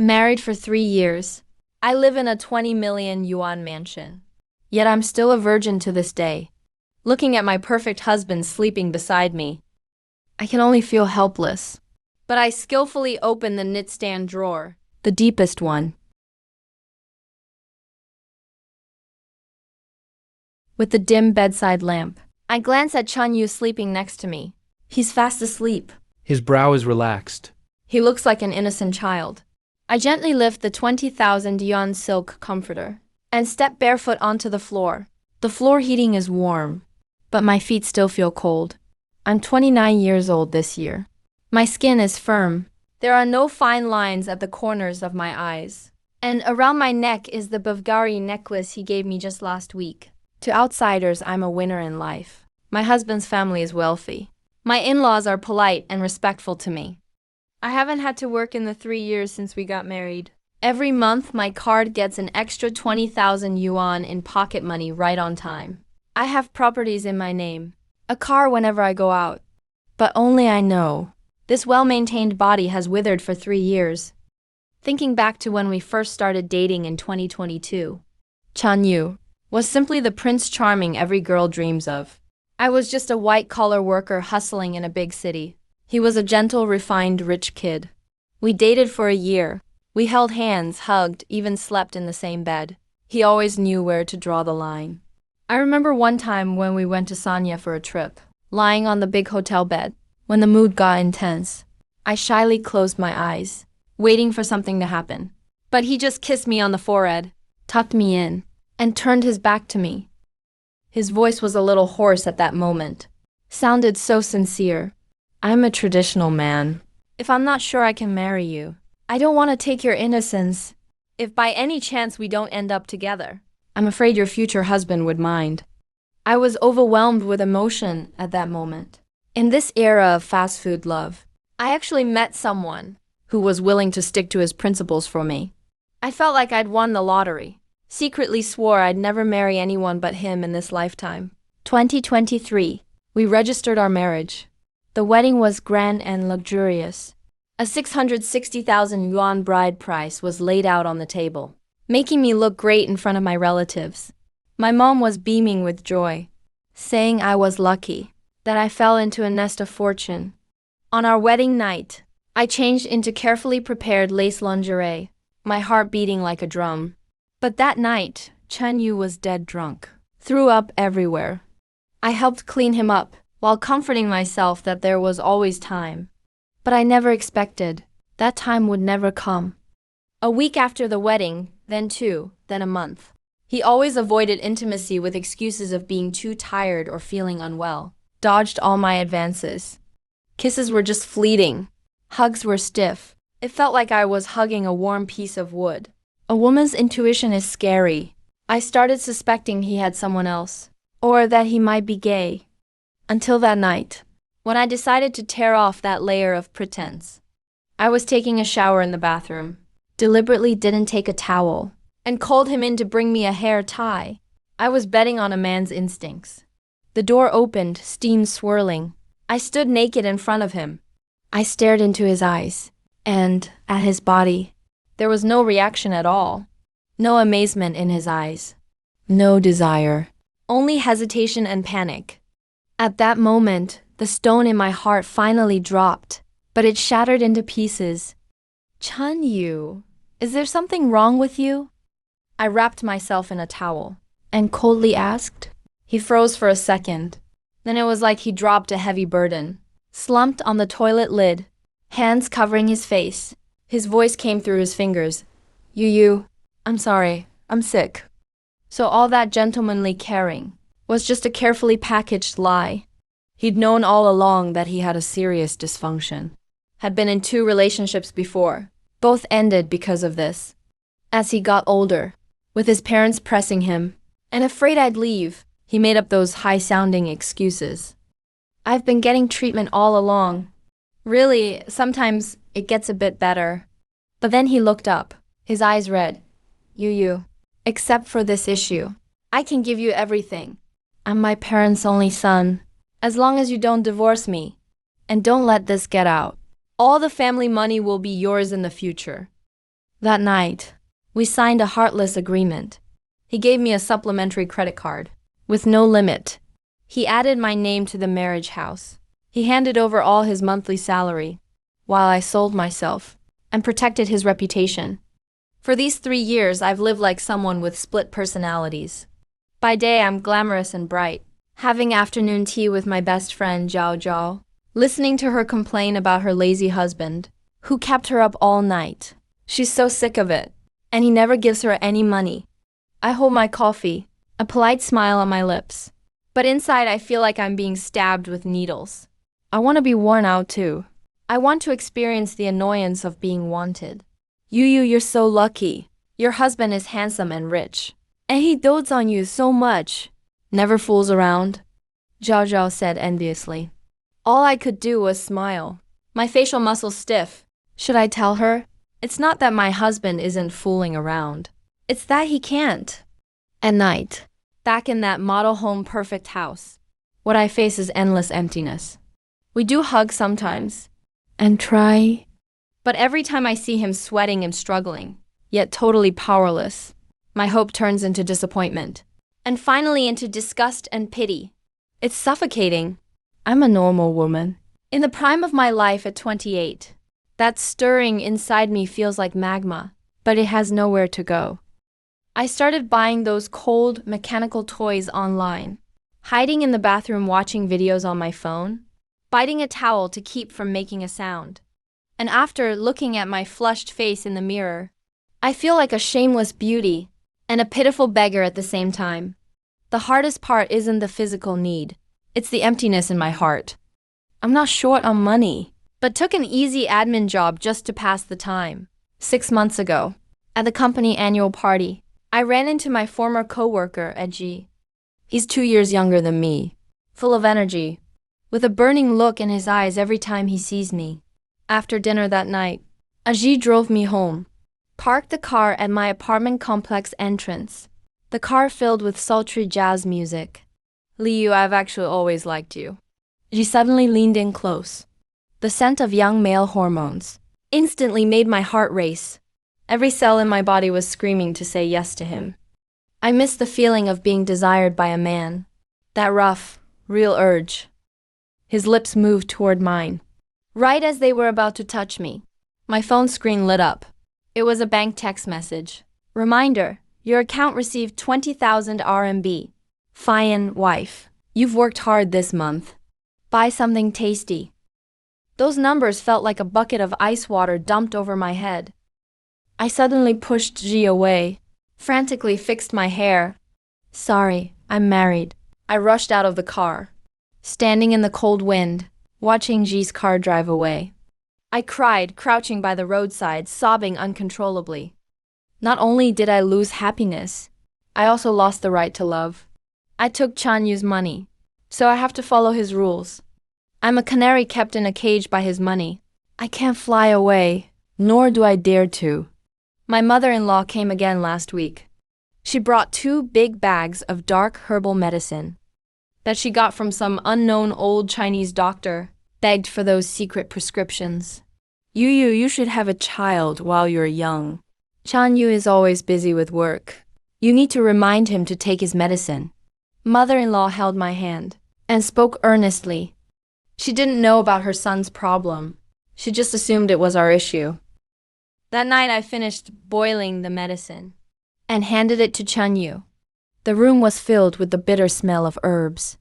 Married for 3 years. I live in a 20 million yuan mansion. Yet I'm still a virgin to this day. Looking at my perfect husband sleeping beside me, I can only feel helpless. But I skillfully open the knitstand drawer, the deepest one. With the dim bedside lamp, I glance at Chun Yu sleeping next to me. He's fast asleep. His brow is relaxed. He looks like an innocent child. I gently lift the 20,000 yuan silk comforter and step barefoot onto the floor. The floor heating is warm, but my feet still feel cold. I'm 29 years old this year. My skin is firm. There are no fine lines at the corners of my eyes. And around my neck is the Bulgari necklace he gave me just last week. To outsiders, I'm a winner in life. My husband's family is wealthy. My in-laws are polite and respectful to me. I haven't had to work in the 3 years since we got married. Every month, my card gets an extra 20,000 yuan in pocket money right on time. I have properties in my name, a car whenever I go out. But only I know, this well-maintained body has withered for 3 years. Thinking back to when we first started dating in 2022, Chun Yu was simply the Prince Charming every girl dreams of. I was just a white-collar worker hustling in a big city. He was a gentle, refined, rich kid. We dated for a year. We held hands, hugged, even slept in the same bed. He always knew where to draw the line. I remember one time when we went to Sanya for a trip, lying on the big hotel bed. When the mood got intense, I shyly closed my eyes, waiting for something to happen. But he just kissed me on the forehead, tucked me in, and turned his back to me. His voice was a little hoarse at that moment. Sounded so sincere. I'm a traditional man. If I'm not sure I can marry you, I don't want to take your innocence. If by any chance we don't end up together, I'm afraid your future husband would mind. I was overwhelmed with emotion at that moment. In this era of fast food love, I actually met someone who was willing to stick to his principles for me. I felt like I'd won the lottery. Secretly swore I'd never marry anyone but him in this lifetime. 2023, we registered our marriage. The wedding was grand and luxurious. A 660,000 yuan bride price was laid out on the table, making me look great in front of my relatives. My mom was beaming with joy, saying I was lucky, that I fell into a nest of fortune. On our wedding night, I changed into carefully prepared lace lingerie, my heart beating like a drum. But that night, Chun Yu was dead drunk, threw up everywhere. I helped clean him up, while comforting myself that there was always time. But I never expected that time would never come. A week after the wedding, then 2, then a month. He always avoided intimacy with excuses of being too tired or feeling unwell, dodged all my advances. Kisses were just fleeting. Hugs were stiff. It felt like I was hugging a warm piece of wood. A woman's intuition is scary. I started suspecting he had someone else, or that he might be gay. Until that night, when I decided to tear off that layer of pretense. I was taking a shower in the bathroom, deliberately didn't take a towel, and called him in to bring me a hair tie. I was betting on a man's instincts. The door opened, steam swirling. I stood naked in front of him. I stared into his eyes, and at his body. There was no reaction at all. No amazement in his eyes. No desire. Only hesitation and panic. At that moment, the stone in my heart finally dropped, but it shattered into pieces. Chun Yu, is there something wrong with you? I wrapped myself in a towel and coldly asked. He froze for a second. Then it was like he dropped a heavy burden, slumped on the toilet lid, hands covering his face. His voice came through his fingers. Yu, I'm sorry, I'm sick. So all that gentlemanly caring was just a carefully packaged lie. He'd known all along that he had a serious dysfunction. Had been in 2 relationships before. Both ended because of this. As he got older, with his parents pressing him, and afraid I'd leave, he made up those high-sounding excuses. I've been getting treatment all along. Really, sometimes it gets a bit better. But then he looked up, his eyes red. Yu, except for this issue, I can give you everything. I'm my parents' only son. As long as you don't divorce me, and don't let this get out, all the family money will be yours in the future. That night, we signed a heartless agreement. He gave me a supplementary credit card with no limit. He added my name to the marriage house. He handed over all his monthly salary, while I sold myself and protected his reputation. For these 3 years, I've lived like someone with split personalities. By day, I'm glamorous and bright, having afternoon tea with my best friend Zhao Zhao, listening to her complain about her lazy husband, who kept her up all night. She's so sick of it, and he never gives her any money. I hold my coffee, a polite smile on my lips, but inside I feel like I'm being stabbed with needles. I want to be worn out too. I want to experience the annoyance of being wanted. You're so lucky. Your husband is handsome and rich, and he dotes on you so much. Never fools around, Zhao Zhao said enviously. All I could do was smile, my facial muscles stiff. Should I tell her? It's not that my husband isn't fooling around. It's that he can't. At night, back in that model home perfect house, what I face is endless emptiness. We do hug sometimes, and try. But every time I see him sweating and struggling, yet totally powerless, my hope turns into disappointment, and finally into disgust and pity. It's suffocating. I'm a normal woman, in the prime of my life at 28. That stirring inside me feels like magma, but it has nowhere to go. I started buying those cold, mechanical toys online, hiding in the bathroom watching videos on my phone, biting a towel to keep from making a sound. And after looking at my flushed face in the mirror, I feel like a shameless beauty and a pitiful beggar at the same time. The hardest part isn't the physical need, it's the emptiness in my heart. I'm not short on money, but took an easy admin job just to pass the time. 6 months ago, at the company annual party, I ran into my former coworker, Edgy. He's 2 years younger than me, full of energy, with a burning look in his eyes every time he sees me. After dinner that night, Ajit drove me home, parked the car at my apartment complex entrance, the car filled with sultry jazz music. Liu, I've actually always liked you. She suddenly leaned in close. The scent of young male hormones instantly made my heart race. Every cell in my body was screaming to say yes to him. I missed the feeling of being desired by a man. That rough, real urge. His lips moved toward mine. Right as they were about to touch me, my phone screen lit up. It was a bank text message. Reminder, your account received 20,000 RMB. Fine, wife. You've worked hard this month. Buy something tasty. Those numbers felt like a bucket of ice water dumped over my head. I suddenly pushed Ji away, frantically fixed my hair. Sorry, I'm married. I rushed out of the car, standing in the cold wind, watching Ji's car drive away. I cried, crouching by the roadside, sobbing uncontrollably. Not only did I lose happiness, I also lost the right to love. I took Chanyu's money, so I have to follow his rules. I'm a canary kept in a cage by his money. I can't fly away, nor do I dare to. My mother-in-law came again last week. She brought 2 big bags of dark herbal medicine that she got from some unknown old Chinese doctor, begged for those secret prescriptions. You should have a child while you're young. Chanyu is always busy with work. You need to remind him to take his medicine. Mother-in-law held my hand and spoke earnestly. She didn't know about her son's problem. She just assumed it was our issue. That night I finished boiling the medicine and handed it to Chanyu. The room was filled with the bitter smell of herbs.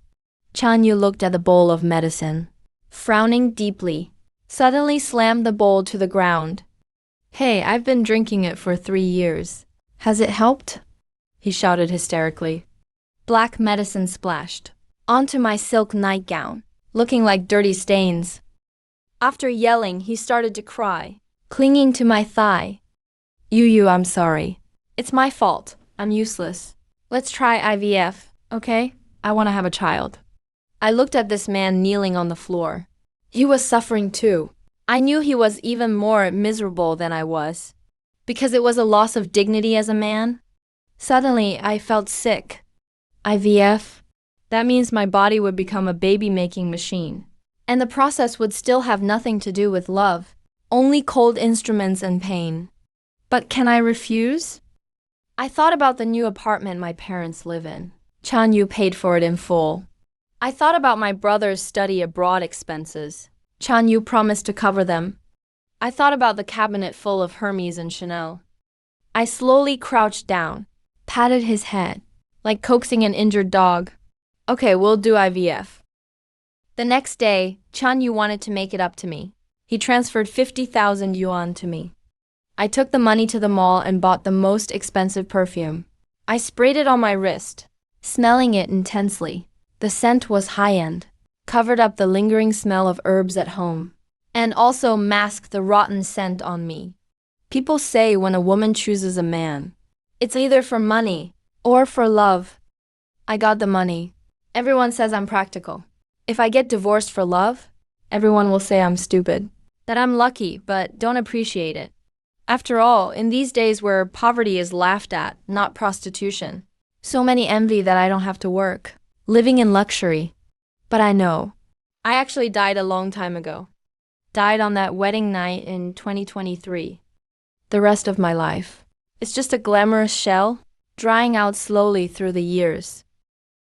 Chanyu looked at the bowl of medicine, frowning deeply, suddenly slammed the bowl to the ground. Hey, I've been drinking it for 3 years. Has it helped? He shouted hysterically. Black medicine splashed onto my silk nightgown, looking like dirty stains. After yelling, he started to cry, clinging to my thigh. I'm sorry. It's my fault. I'm useless. Let's try IVF, okay? I want to have a child. I looked at this man kneeling on the floor. He was suffering too. I knew he was even more miserable than I was, because it was a loss of dignity as a man. Suddenly, I felt sick. IVF? That means my body would become a baby-making machine, and the process would still have nothing to do with love, only cold instruments and pain. But can I refuse? I thought about the new apartment my parents live in. Chan Yu paid for it in full. I thought about my brother's study abroad expenses. Chan Yu promised to cover them. I thought about the cabinet full of Hermes and Chanel. I slowly crouched down, patted his head, like coaxing an injured dog. Okay, we'll do IVF. The next day, Chan Yu wanted to make it up to me. He transferred 50,000 yuan to me. I took the money to the mall and bought the most expensive perfume. I sprayed it on my wrist, smelling it intensely. The scent was high-end, covered up the lingering smell of herbs at home, and also masked the rotten scent on me. People say when a woman chooses a man, it's either for money or for love. I got the money. Everyone says I'm practical. If I get divorced for love, everyone will say I'm stupid, that I'm lucky but don't appreciate it. After all, in these days where poverty is laughed at, not prostitution, so many envy that I don't have to work, living in luxury. But I know. I actually died a long time ago. Died on that wedding night in 2023. The rest of my life. It's just a glamorous shell, drying out slowly through the years.